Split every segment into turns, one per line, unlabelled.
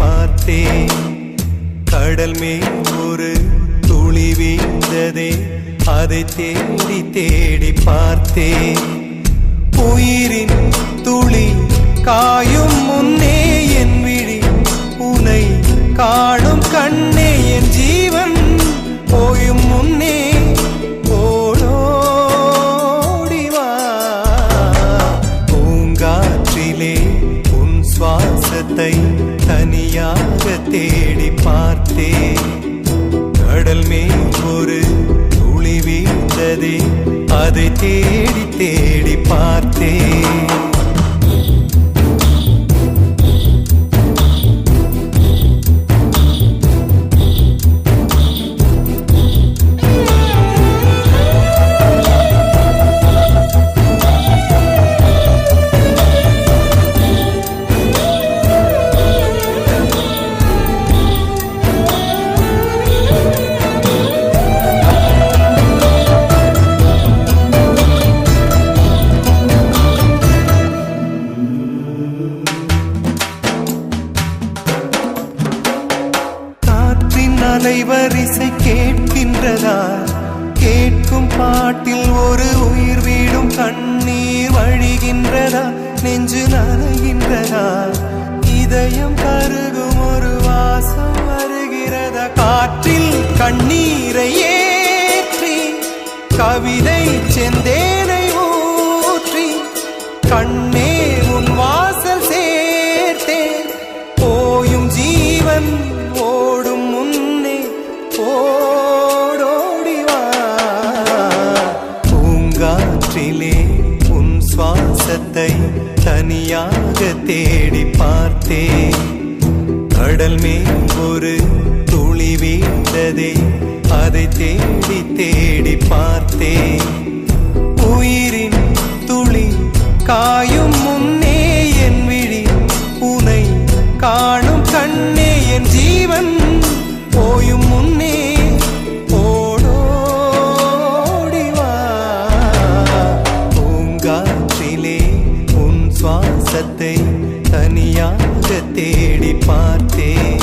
பார்த்தேன். கடல் மேல் ஒரு துளி வீழ்ந்ததே, அதை தேடி தேடி பார்த்தேன். உயிரின் துளி காயும் முன்னே என் விழி உனை காணும் கண்ணே, என் ஜீவன் போயும் முன்னே ஓடோடிவா. பூங்காற்றிலே உன் சுவாசத்தை தனியாக தேடி பார்த்தேன். கடல் மேல் ஒரு துளி வீழ்ந்ததே, அதை தேடி தேடி பார்த்தேன். அலைவரிசை கேட்கின்றதா? கேட்கும் பாட்டில் ஒரு உயிர் வீடும் கண்ணீர் வழிகின்றதா? நெஞ்சு நனைகின்றதா? இதயம் கருகும் ஒரு வாசம் வருகிறதா? காற்றில் கண்ணீரை ஏற்றி கவிதை செந்தேனை ஊற்றி கண்ணே உன் வாசல் சேர்த்தேன். போயும் ஜீவன் ஓடும் முன்னே ஓடோடிவா. பூங்காற்றிலே உன் சுவாசத்தை தனியாக தேடி பார்த்தேன். கடல் மேல் ஒரு துளி வீழ்ந்ததே, அதை தேடி தேடி பார்த்தேன். உயிரின் துளி காயும் முன்னே என் விழி உனை காணும் கண்ணே, என் ஜீவன் போயும் முன்னே ஓடோடிவா. பூங்காற்றிலே உன் சுவாசத்தை தனியாக தேடி பார்த்தேன்.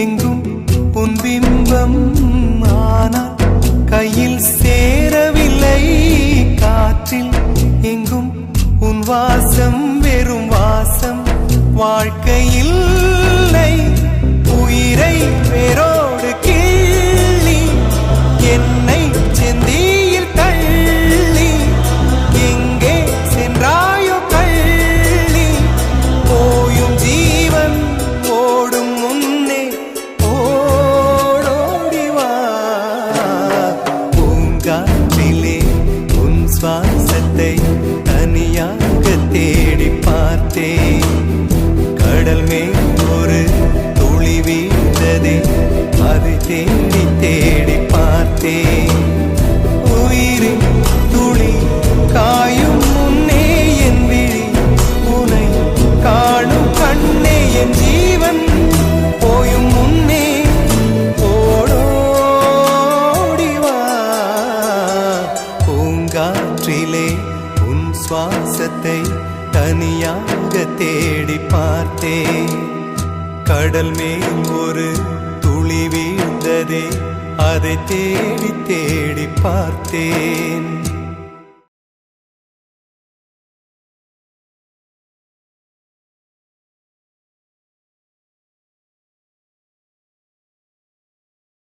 எங்கும் உன் பிம்பம் ஆனால் கையில் சேரவில்லை. காற்றில் எங்கும் உன் வாசம் வெறும் வாசம், வாழ்க்கையில் உயிரை வேரோடு கிள்ளி என்னை செந்தியில் தள்ளி எங்கே சென்றாயோ கள்ளி. போயும் ஜீவன் ஓடும் முன்னே ஓடோடிவா. பூங்காற்றிலே உன் சுவாசத்தை தனியாக தேடி பார்த்தேன். கடல் மேல் ஒரு துளி வீழ்ந்ததே, அதை தேடி தேடி பார்த்தேன். உயிரின் துளி காயும் முன்னே என் விழி உனை காணும் கண்ணே, என் ஜீவன் போயும் முன்னே ஓடோடிவா. பூங்காற்றிலே உன் சுவாசத்தை தனியாக தேடி பார்த்தேன். கடல் மேல் ஒரு துளி வீழ்ந்ததே, அதை தேடி தேடி பார்த்தேன்.